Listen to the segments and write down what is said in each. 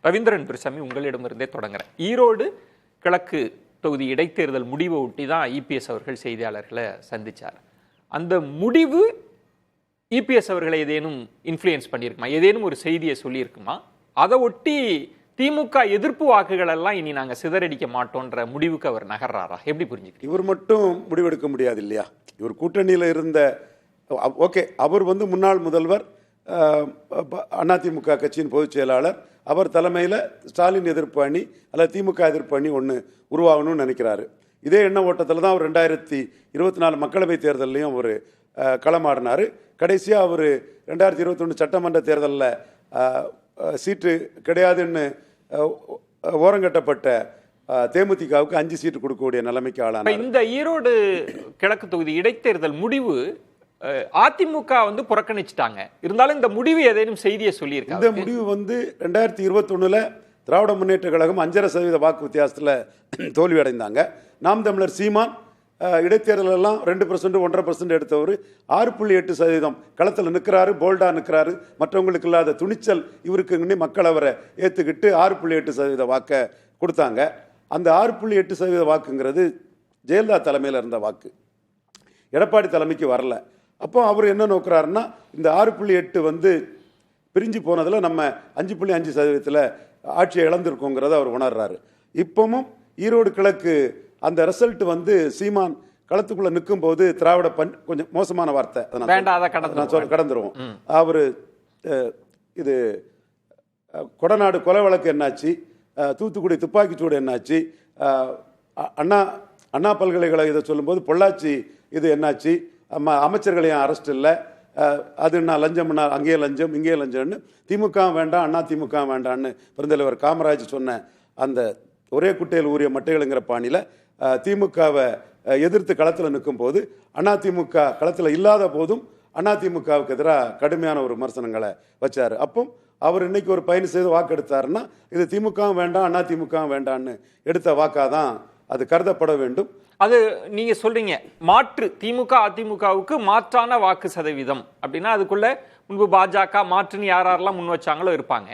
ரவீந்திரன் துரைசாமி, உங்களிடமிருந்தே தொடங்குறேன். ஈரோடு கிழக்கு தொகுதி இடைத்தேர்தல் முடிவை ஒட்டி தான் இபிஎஸ் அவர்கள் செய்தியாளர்களை சந்திச்சார். அந்த முடிவு இபிஎஸ் அவர்களை ஏதேனும் இன்ஃப்ளூயன்ஸ் பண்ணியிருக்குமா? ஏதேனும் ஒரு செய்தியை சொல்லியிருக்குமா? அதை ஒட்டி திமுக எதிர்ப்பு வாக்குகள் எல்லாம் இனி நாங்கள் சிதறடிக்க மாட்டோன்ற முடிவுக்கு அவர் நகர்றாரா? எப்படி புரிஞ்சுக்கிறீங்க? இவர் மட்டும் முடிவெடுக்க முடியாது இல்லையா? இவர் கூட்டணியில் இருந்த ஓகே, அவர் முன்னாள் முதல்வர், அதிமுக கட்சியின் பொதுச் செயலாளர், அவர் தலைமையில் ஸ்டாலின் எதிர்ப்பு அணி அல்லது திமுக எதிர்ப்பு அணி ஒன்று உருவாகணும்னு நினைக்கிறாரு. இதே எண்ண ஓட்டத்தில் தான் அவர் 2024 மக்களவைத் தேர்தலையும் அவர் களமாடினார். கடைசியாக அவர் 2021 சட்டமன்ற தேர்தலில் சீட்டு கிடையாதுன்னு ஓரங்கட்டப்பட்ட தேமுதிகவுக்கு 5 சீட்டு கொடுக்கக்கூடிய நிலைமைக்கு ஆளான இந்த ஈரோடு கிழக்கு தொகுதி இடைத்தேர்தல் முடிவு அதிமுக புறக்கணிச்சிட்டாங்க. இருந்தாலும் இந்த முடிவு ஏதேனும் செய்தியை சொல்லியிருக்காங்க. இந்த முடிவு 2021 திராவிட முன்னேற்ற கழகம் 5.5% வாக்கு வித்தியாசத்தில் தோல்வி அடைந்தாங்க. நாம் தமிழர் சீமான் இடைத்தேர்தலெல்லாம் 2%, 1.5% எடுத்தவர் 6.8% களத்தில் நிற்கிறாரு, போல்டா நிற்கிறாரு. மற்றவங்களுக்கு இல்லாத துணிச்சல் இவருக்கு மக்கள் அவரை ஏற்றுக்கிட்டு 6.8% வாக்கை கொடுத்தாங்க. அந்த 6.8% வாக்குங்கிறது ஜெயலலிதா தலைமையில் இருந்த வாக்கு, எடப்பாடி தலைமைக்கு வரல. அப்போ அவர் என்ன நோக்குறாருன்னா, இந்த 6.8 பிரிஞ்சு போனதில் நம்ம 5.5% ஆட்சியை இழந்திருக்கோங்கிறத அவர் உணர்றாரு. இப்பவும் ஈரோடு கிழக்கு அந்த ரிசல்ட் சீமான் களத்துக்குள்ள நிற்கும் போது திராவிட கொஞ்சம் மோசமான வார்த்தை கடந்துருவோம். அவரு இது கொடநாடு கொலை வழக்கு என்னாச்சு, தூத்துக்குடி துப்பாக்கிச்சூடு என்னாச்சு, அண்ணா பல்கலைக்கழகம் இதை சொல்லும்போது பொள்ளாச்சி இது என்னாச்சு, அமைச்சர்கள் ஏன் அரெஸ்ட் இல்லை, அதுன்னா லஞ்சம்னா அங்கேயே லஞ்சம் இங்கேயே லஞ்சம்னு திமுக வேண்டாம் அண்ணா திமுக வேண்டான்னு பெருந்தலைவர் காமராஜ் சொன்ன அந்த ஒரே குட்டையில் ஊறிய மட்டைகளுங்கிற பாணியில் திமுகவை எதிர்த்து களத்தில் நிற்கும் போது அதிமுக களத்தில் இல்லாத போதும் அதிமுகவுக்கு எதிராக கடுமையான ஒரு விமர்சனங்களை வச்சார். அப்போ அவர் இன்னைக்கு ஒரு 15% வாக்கு எடுத்தாருன்னா இது திமுகவும் வேண்டாம் அதிமுகவும் வேண்டான்னு எடுத்த வாக்காக தான் அது கருதப்பட வேண்டும். அது நீங்க சொல்றீங்க மாற்று திமுக அதிமுகவுக்கு மாற்றான வாக்கு சதவீதம் அப்படின்னா அதுக்குள்ள முன்பு பாஜக மாற்றுன்னு யாரெல்லாம் முன் வச்சாங்களோ இருப்பாங்க.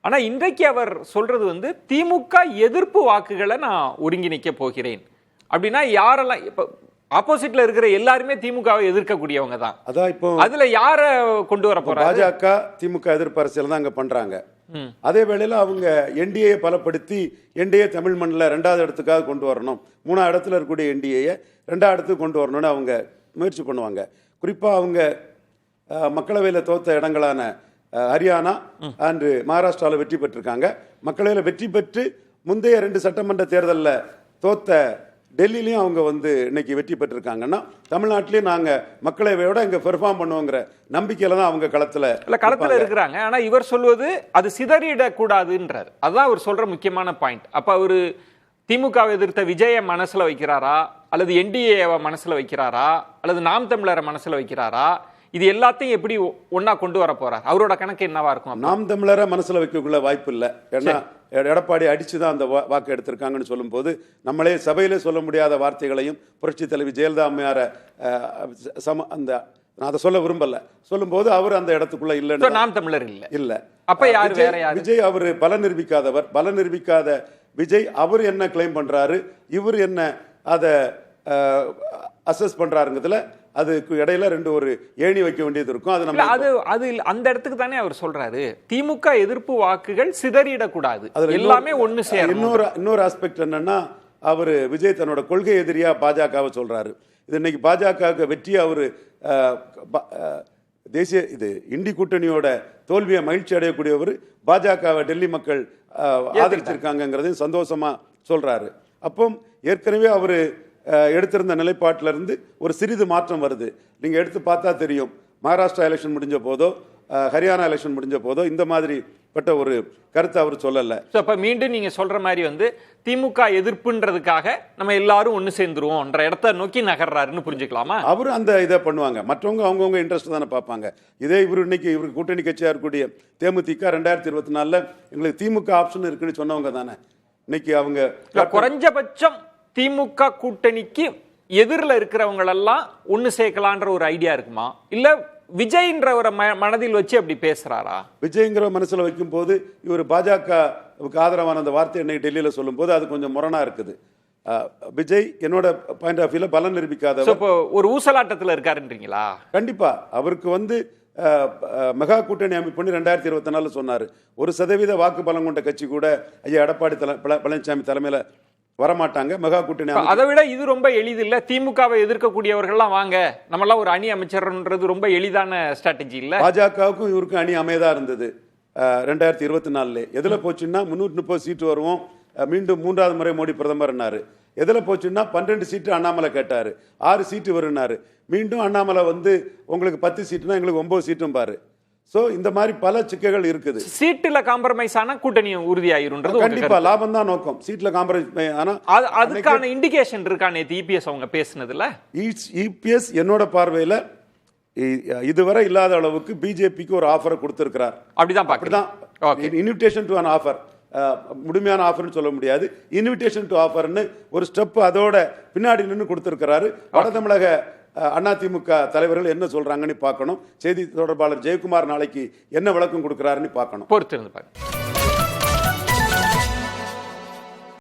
ஆனா இன்றைக்கு அவர் சொல்றது திமுக எதிர்ப்பு வாக்குகளை நான் ஒருங்கிணைக்க போகிறேன் அப்படின்னா யாரெல்லாம் இப்ப ஆப்போசிட்ல இருக்கிற எல்லாருமே திமுகவை எதிர்க்கக்கூடியவங்க தான். அதான் இப்போ அதுல யார கொண்டு வர போறாங்க? பாஜக திமுக எதிர்ப்பு அரசியல் தான் அங்க பண்றாங்க. அதே வேளையில் அவங்க என்டிஏ பலப்படுத்தி என்டிஏ தமிழ் மண்ணில் 2வது இடத்துக்காக கொண்டு வரணும், 3வது இடத்துல இருக்கக்கூடிய என்டிஏ 2வது இடத்துக்கு கொண்டு வரணும்னு அவங்க முயற்சி பண்ணுவாங்க. குறிப்பாக அவங்க மக்களவையில் தோத்த இடங்களான ஹரியானா அன்று மகாராஷ்டிராவில் வெற்றி பெற்றிருக்காங்க. மக்களவையில் வெற்றி பெற்று முந்தைய 2 சட்டமன்ற தேர்தலில் தோத்த டெல்லியிலையும் அவங்க இன்னைக்கு வெற்றி பெற்றிருக்காங்கன்னா தமிழ்நாட்டிலையும் நாங்கள் மக்களவையோட இங்கே பெர்ஃபார்ம் பண்ணுவோங்கிற நம்பிக்கையில தான் அவங்க களத்தில் இருக்கிறாங்க. ஆனால் இவர் சொல்வது அது சிதறிடக்கூடாதுன்றார். அதுதான் அவர் சொல்ற முக்கியமான பாயிண்ட். அப்போ அவர் திமுகவை எதிர்த்த விஜயை மனசுல வைக்கிறாரா, அல்லது என்டிஏவை மனசுல வைக்கிறாரா, அல்லது நாம் தமிழரை மனசுல வைக்கிறாரா? இது எல்லாத்தையும் எப்படி ஒன்னா கொண்டு வர போறார்? அவரோட கணக்கு என்னவா இருக்கும்? நாம் தமிழரை மனசுல வைக்கக்குள்ள வாய்ப்பு இல்லை. ஏன்னா எடப்பாடி அடிச்சுதான் அந்த வாக்கு எடுத்திருக்காங்கன்னு சொல்லும் போது நம்மளே சபையிலே சொல்ல முடியாத வார்த்தைகளையும் புரட்சி தலைவி ஜெயலலிதா அம்மையார அந்த நான் அதை சொல்ல விரும்பல சொல்லும் போது அவர் அந்த இடத்துக்குள்ள இல்ல, நாம் தமிழர் இல்ல. அப்ப விஜய் அவர் பல நிரூபிக்காதவர். பல நிரூபிக்காத விஜய் அவர் என்ன கிளைம் பண்றாரு, இவர் என்ன அதை அசஸ் பண்றாருங்கிறதுல அதுக்கு இடையில ஒரு ஏணி வைக்க வேண்டியது இருக்கும். அது அந்த இடத்துக்கு தானே அவர் சொல்றாரு திமுக எதிர்ப்பு வாக்குகள் சிதறிடக்கூடாது, எல்லாமே ஒண்ணு சேரும். இன்னொரு ஆஸ்பெக்ட் என்னன்னா, அவரு விஜய் தன்னோட கொள்கை எதிரியா பாஜகவை சொல்றாரு. இது இன்னைக்கு பாஜக வெற்றி அவரு தேசிய இது இண்டி கூட்டணியோட தோல்வியை மகிழ்ச்சி அடையக்கூடியவர் பாஜகவை டெல்லி மக்கள் ஆதரிச்சிருக்காங்கிறதையும் சந்தோஷமா சொல்றாரு. அப்போ ஏற்கனவே அவரு எடுத்திருந்த நிலைப்பாட்டிலிருந்து ஒரு சிறிது மாற்றம் வருது. நீங்க எடுத்து பார்த்தா தெரியும், மகாராஷ்டிரா எலெக்ஷன் முடிஞ்ச போதோ ஹரியானா எலெக்ஷன் முடிஞ்ச போதோ இந்த மாதிரி பட்ட ஒரு கருத்தை அவர் சொல்லல. அப்ப மீண்டும் நீங்க சொல்ற மாதிரி திமுக எதிர்ப்புன்றதுக்காக நம்ம எல்லாரும் ஒண்ணு சேர்ந்துருவோம்ன்ற இடத்தை நோக்கி நகர்றாருன்னு புரிஞ்சுக்கலாமா? அவரு அந்த இதை பண்ணுவாங்க, மற்றவங்க அவங்கவுங்க இன்ட்ரெஸ்ட் தானே பார்ப்பாங்க. இதே இவரு இன்னைக்கு இவருக்கு கூட்டணி கட்சியா இருக்கக்கூடிய தேமுதிக 2024 எங்களுக்கு திமுக ஆப்ஷன் இருக்குன்னு சொன்னவங்க தானே. இன்னைக்கு அவங்க குறைஞ்சபட்சம் திமுக கூட்டணிக்கு எதிரில் இருக்கிறவங்களெல்லாம் ஒன்று சேர்க்கலான்ற ஒரு ஐடியா இருக்குமா, இல்ல விஜய்ன்ற ஒரு மனதில் வச்சு அப்படி பேசுறாரா? விஜய்ங்கிற மனசுல வைக்கும் போது இவர் பாஜக ஆதரவான அந்த வார்த்தை என்னை டெல்லியில் சொல்லும்போது அது கொஞ்சம் முரணா இருக்குது. விஜய் என்னோட பாயிண்ட் ஆஃப் வியூல பலன் நிரூபிக்காத இப்போ ஒரு ஊசலாட்டத்தில் இருக்காருன்றீங்களா? கண்டிப்பா அவருக்கு மெகா கூட்டணி அமைப்புன்னு 2024 சொன்னாரு. 1% வாக்கு பலம் கொண்ட கட்சி கூட ஐயா எடப்பாடி பழனிசாமி தலைமையில வரமாட்டாங்க. மெகா கூட்டணி அதை விட இது ரொம்ப எளிது இல்ல? திமுகவை எதிர்க்கக்கூடியவர்கள்லாம் வாங்க, நம்மளாம் ஒரு அணி அமைச்சர்ன்றது ரொம்ப எளிதான ஸ்ட்ராட்டஜி இல்ல? பாஜகவுக்கும் இவருக்கும் அணி அமையதா இருந்தது 2024. எதுல போச்சுன்னா 330 சீட்டு வருவோம், மீண்டும் 3வது முறை மோடி பிரதமர்னாரு. எதில் போச்சுன்னா 12 சீட்டு அண்ணாமலை கேட்டார், 6 சீட்டு வருனாரு. மீண்டும் அண்ணாமலை உங்களுக்கு 10 சீட்டுனா எங்களுக்கு 9 சீட்டும் பாரு. ஸோ இந்த மாதிரி பல சிக்கல்கள் இருக்குது. சீட்டுல காம்ப்ரமைஸ் ஆனா கூட்டணி உறுதியாயிருன்றது கண்டிப்பா லாபம் தான் நோக்கம். சீட்ல காம்ப்ரமைஸ் ஆனா அதுக்கான இண்டிகேஷன் இருக்கா? நேத்து இபிஎஸ் அவங்க பேசுனதுல இபிஎஸ் என்னோட பார்வையில இதுவரை இல்லாத அளவுக்கு பிஜேபிக்கு ஒரு ஆஃபரை கொடுத்திருக்கிறார். அப்படிதான் இன்விடேஷன் டு an ஆஃபர், முழுமையான ஆஃபர்னு சொல்ல முடியாது, இன்விடேஷன் டு ஆஃபர்னு ஒரு ஸ்டெப் அதோட பின்னாடி நின்று கொடுத்திருக்கிறாரு. வட தமிழக அதிமுக தலைவர்கள் என்ன சொல்றாங்கன்னு பார்க்கணும். செய்தி தொடர்பாளர் ஜெயக்குமார் நாளைக்கு என்ன விளக்கம் கொடுக்கிறாருன்னு பார்க்கணும். பொறுத்திருந்து பார்க்கணும்.